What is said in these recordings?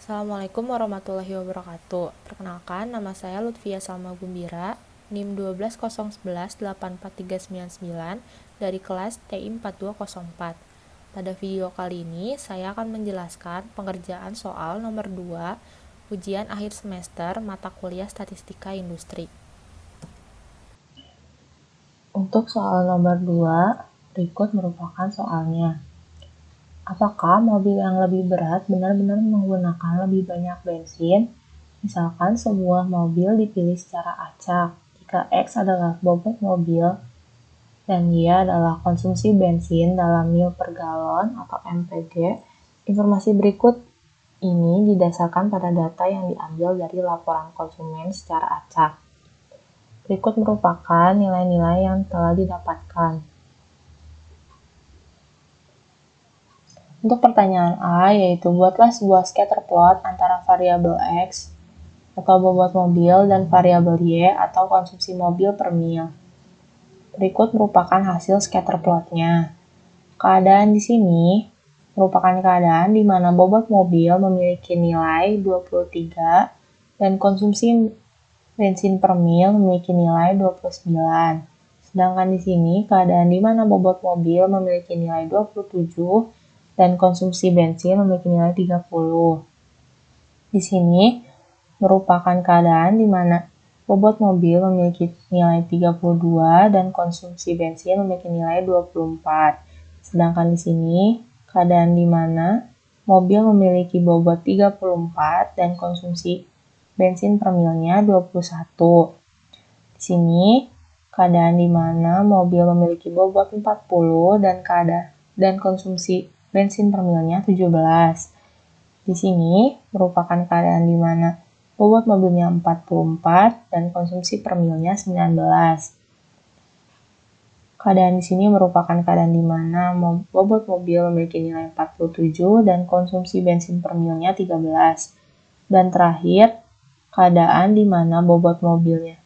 Assalamualaikum warahmatullahi wabarakatuh. Perkenalkan, nama saya Lutfia Salma Gumbira, NIM 12011843999 dari kelas TI 4204. Pada video kali ini, saya akan menjelaskan pengerjaan soal nomor 2, ujian akhir semester mata kuliah Statistika Industri. Untuk soal nomor 2, berikut merupakan soalnya. Apakah mobil yang lebih berat benar-benar menggunakan lebih banyak bensin? Misalkan sebuah mobil dipilih secara acak. Jika X adalah bobot mobil dan Y adalah konsumsi bensin dalam mil per galon atau MPG, informasi berikut ini didasarkan pada data yang diambil dari laporan konsumen secara acak. Berikut merupakan nilai-nilai yang telah didapatkan. Untuk pertanyaan A, yaitu buatlah sebuah scatter plot antara variabel X atau bobot mobil dan variabel Y atau konsumsi mobil per mil. Berikut merupakan hasil scatter plotnya. Keadaan di sini merupakan keadaan di mana bobot mobil memiliki nilai 23 dan konsumsi bensin per mil memiliki nilai 29. Sedangkan di sini keadaan di mana bobot mobil memiliki nilai 27 dan konsumsi bensin memiliki nilai 30. Di sini merupakan keadaan di mana bobot mobil memiliki nilai 32 dan konsumsi bensin memiliki nilai 24. Sedangkan di sini keadaan di mana mobil memiliki bobot 34 dan konsumsi bensin per milnya 21. Di sini keadaan di mana mobil memiliki bobot 40 dan konsumsi bensin per milnya 17. Di sini merupakan keadaan di mana bobot mobilnya 44 dan konsumsi per milnya 19. Keadaan di sini merupakan keadaan di mana bobot mobil memiliki nilai 47 dan konsumsi bensin per milnya 13. Dan terakhir, keadaan di mana bobot mobilnya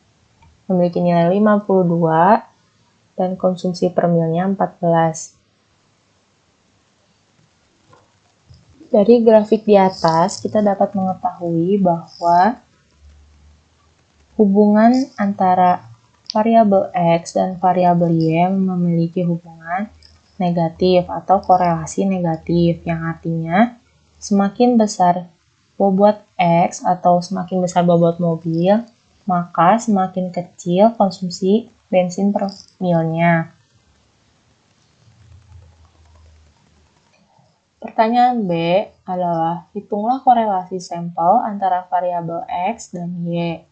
memiliki nilai 52 dan konsumsi per milnya 14. Dari grafik di atas, kita dapat mengetahui bahwa hubungan antara variabel X dan variabel Y memiliki hubungan negatif atau korelasi negatif, yang artinya semakin besar bobot X atau semakin besar bobot mobil, maka semakin kecil konsumsi bensin per milnya. Pertanyaan B adalah, hitunglah korelasi sampel antara variabel X dan Y.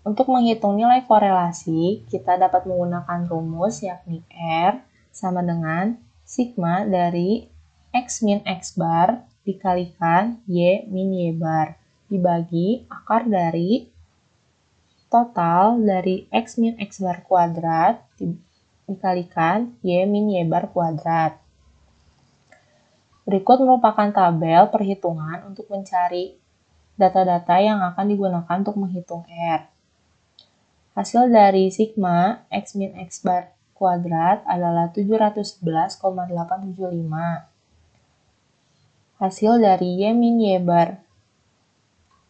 Untuk menghitung nilai korelasi, kita dapat menggunakan rumus yakni R sama dengan sigma dari X min X bar dikalikan Y min Y bar dibagi akar dari total dari X min X bar kuadrat dikalikan Y min Y bar kuadrat. Berikut merupakan tabel perhitungan untuk mencari data-data yang akan digunakan untuk menghitung R. Hasil dari sigma X min X bar kuadrat adalah 711,875. Hasil dari Y min Y bar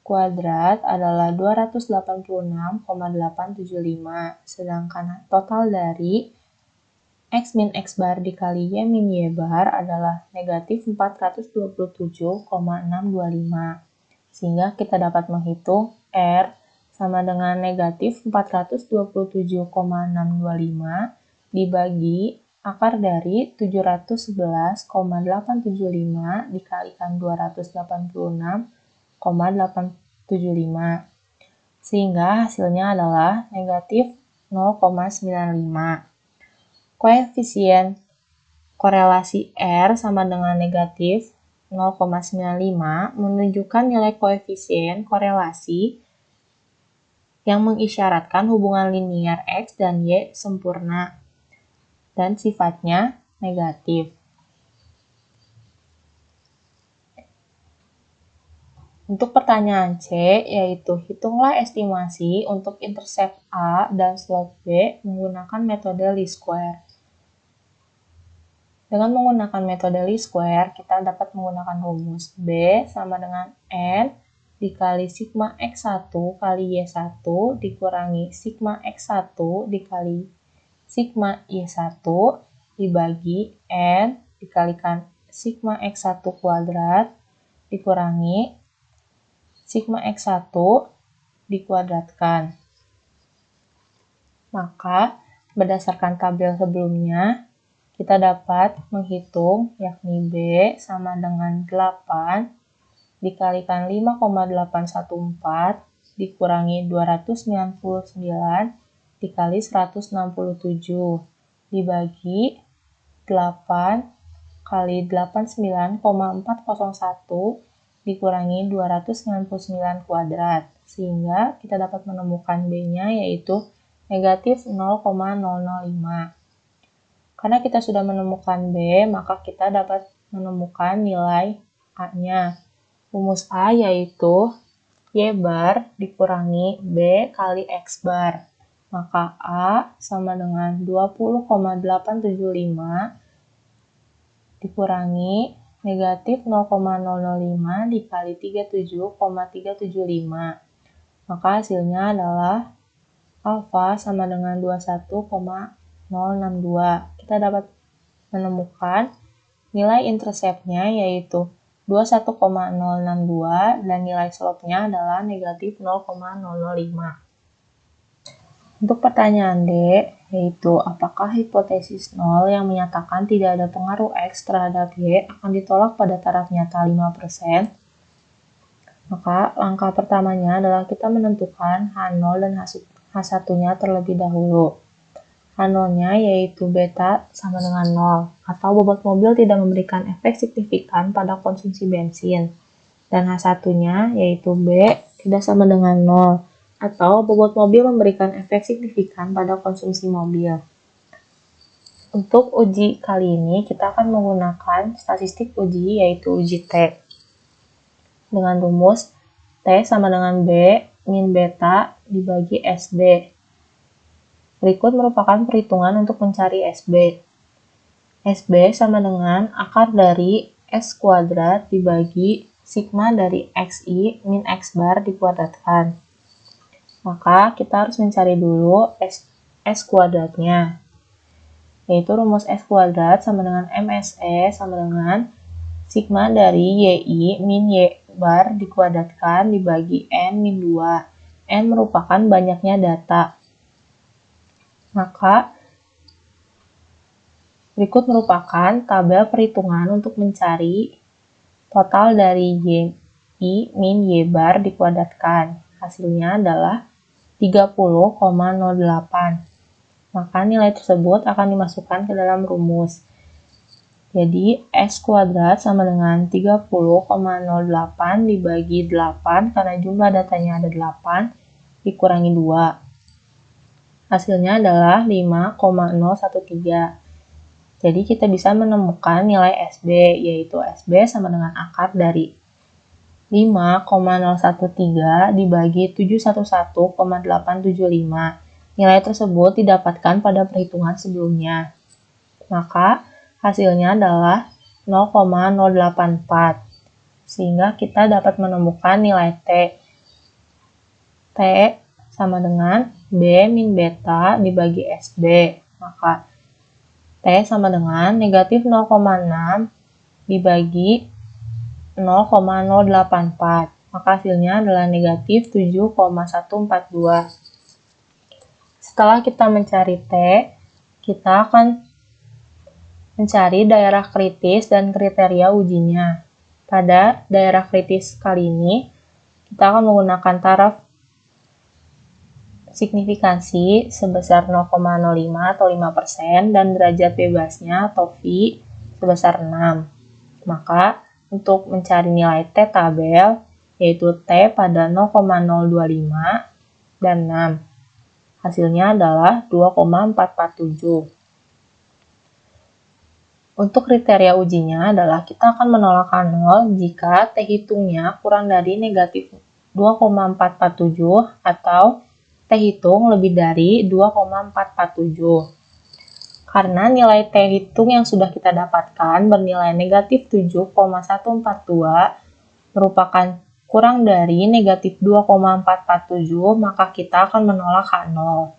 kuadrat adalah 286,875. Sedangkan total dari X min X bar dikali Y min Y bar adalah negatif 427,625. Sehingga kita dapat menghitung R sama dengan negatif 427,625 dibagi akar dari 711,875 dikalikan 286,875. Sehingga hasilnya adalah negatif 0,95. Koefisien korelasi R sama dengan negatif 0,95 menunjukkan nilai koefisien korelasi yang mengisyaratkan hubungan linier X dan Y sempurna dan sifatnya negatif. Untuk pertanyaan C, yaitu hitunglah estimasi untuk intercept A dan slope B menggunakan metode least square. Dengan menggunakan metode least square, kita dapat menggunakan rumus B sama dengan N dikali sigma X1 kali Y1 dikurangi sigma X1 dikali sigma Y1 dibagi N dikalikan sigma X1 kuadrat dikurangi sigma X1 dikuadratkan. Maka, berdasarkan tabel sebelumnya, kita dapat menghitung yakni B sama dengan 8 dikalikan 5,814 dikurangi 299 dikali 167 dibagi 8 kali 89,401 dikurangi 299 kuadrat. Sehingga kita dapat menemukan B-nya yaitu negatif 0,005. Karena kita sudah menemukan B, maka kita dapat menemukan nilai A-nya. Rumus A yaitu Y bar dikurangi B kali X bar. Maka A sama dengan 20,875 dikurangi negatif 0,005 dikali 37,375. Maka hasilnya adalah alfa sama dengan 21,062. Kita dapat menemukan nilai interceptnya yaitu 21,062 dan nilai slope-nya adalah negatif 0,005. Untuk pertanyaan D, yaitu apakah hipotesis 0 yang menyatakan tidak ada pengaruh X terhadap Y akan ditolak pada taraf nyata 5%? Maka langkah pertamanya adalah kita menentukan H0 dan H1-nya terlebih dahulu. H0-nya yaitu beta sama dengan 0, atau bobot mobil tidak memberikan efek signifikan pada konsumsi bensin. Dan H1-nya yaitu B tidak sama dengan 0, atau bobot mobil memberikan efek signifikan pada konsumsi mobil. Untuk uji kali ini, kita akan menggunakan statistik uji yaitu uji T. Dengan rumus T sama dengan B min beta dibagi SB. Berikut merupakan perhitungan untuk mencari SB. SB sama dengan akar dari S kuadrat dibagi sigma dari XI min X bar dikuadratkan. Maka kita harus mencari dulu S kuadratnya. Yaitu rumus S kuadrat sama dengan MSE sama dengan sigma dari YI min Y bar dikuadratkan dibagi N min 2. N merupakan banyaknya data. Maka, berikut merupakan tabel perhitungan untuk mencari total dari YI min Y bar dikuadratkan. Hasilnya adalah 30,08. Maka nilai tersebut akan dimasukkan ke dalam rumus. Jadi, S kuadrat sama dengan 30,08 dibagi 8, karena jumlah datanya ada 8, dikurangi 2. Hasilnya adalah 5,013. Jadi kita bisa menemukan nilai SB, yaitu SB sama dengan akar dari 5,013 dibagi 711,875. Nilai tersebut didapatkan pada perhitungan sebelumnya. Maka hasilnya adalah 0,084. Sehingga kita dapat menemukan nilai T. T sama dengan B min beta dibagi SB. Maka T sama dengan negatif 0,6 dibagi 0,084. Maka hasilnya adalah negatif 7,142. Setelah kita mencari T, kita akan mencari daerah kritis dan kriteria ujinya. Pada daerah kritis kali ini, kita akan menggunakan taraf signifikansi sebesar 0,05 atau 5% dan derajat bebasnya atau V sebesar 6. Maka untuk mencari nilai T tabel, yaitu T pada 0,025 dan 6. Hasilnya adalah 2,447. Untuk kriteria ujinya adalah kita akan menolak H0 jika T hitungnya kurang dari negatif 2,447 atau T hitung lebih dari 2,447. Karena nilai T hitung yang sudah kita dapatkan bernilai negatif 7,142 merupakan kurang dari negatif 2,447, maka kita akan menolak H0.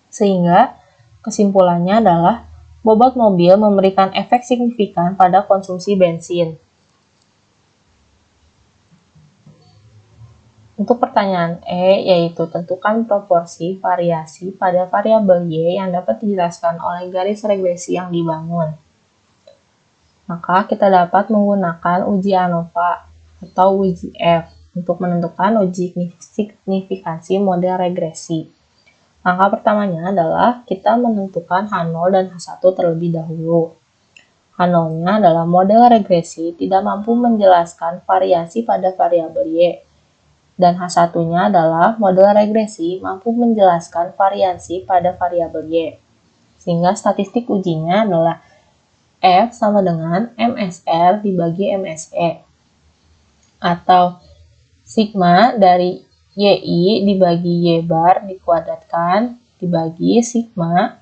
Sehingga kesimpulannya adalah bobot mobil memberikan efek signifikan pada konsumsi bensin. Untuk pertanyaan E, yaitu tentukan proporsi variasi pada variabel Y yang dapat dijelaskan oleh garis regresi yang dibangun. Maka kita dapat menggunakan uji ANOVA atau uji F untuk menentukan uji signifikansi model regresi. Langkah pertamanya adalah kita menentukan H0 dan H1 terlebih dahulu. H0-nya adalah model regresi tidak mampu menjelaskan variasi pada variabel Y, dan H1-nya adalah model regresi mampu menjelaskan variasi pada variabel Y. Sehingga statistik ujinya adalah F sama dengan MSR dibagi MSE, atau sigma dari YI dibagi Y bar dikuadratkan dibagi sigma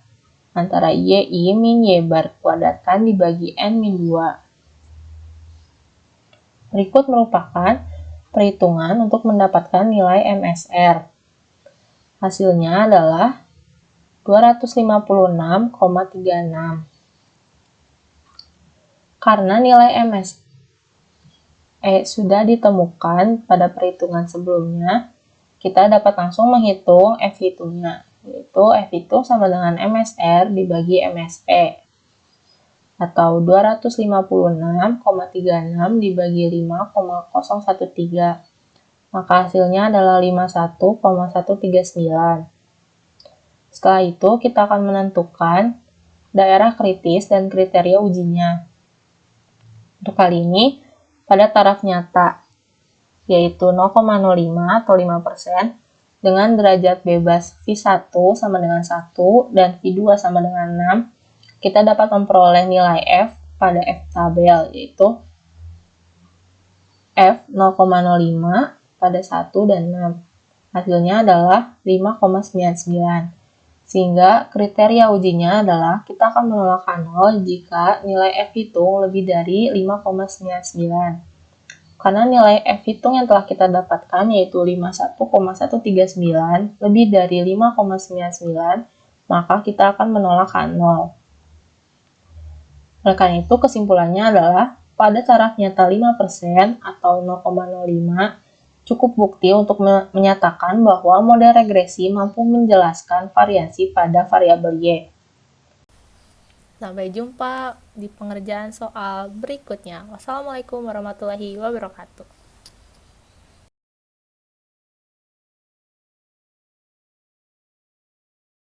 antara YI min Y bar kuadratkan dibagi N min 2. Berikut merupakan perhitungan untuk mendapatkan nilai MSR. Hasilnya adalah 256,36. Karena nilai MSE sudah ditemukan pada perhitungan sebelumnya, kita dapat langsung menghitung F hitungnya, yaitu F itu sama dengan MSR dibagi MSE, atau 256,36 dibagi 5,013. Maka hasilnya adalah 51,139. Setelah itu, kita akan menentukan daerah kritis dan kriteria ujinya. Untuk kali ini, pada taraf nyata, yaitu 0,05 atau 5%, dengan derajat bebas V1 sama dengan 1 dan V2 sama dengan 6, kita dapat memperoleh nilai F pada F tabel, yaitu F 0,05 pada 1 dan 6. Hasilnya adalah 5,99. Sehingga kriteria ujinya adalah kita akan menolak H0 jika nilai F hitung lebih dari 5,99. Karena nilai F hitung yang telah kita dapatkan yaitu 51,139 lebih dari 5,99, maka kita akan menolak H0. Oleh karena itu, kesimpulannya adalah pada taraf nyata 5% atau 0,05 cukup bukti untuk menyatakan bahwa model regresi mampu menjelaskan variasi pada variabel Y. Sampai jumpa di pengerjaan soal berikutnya. Wassalamualaikum warahmatullahi wabarakatuh.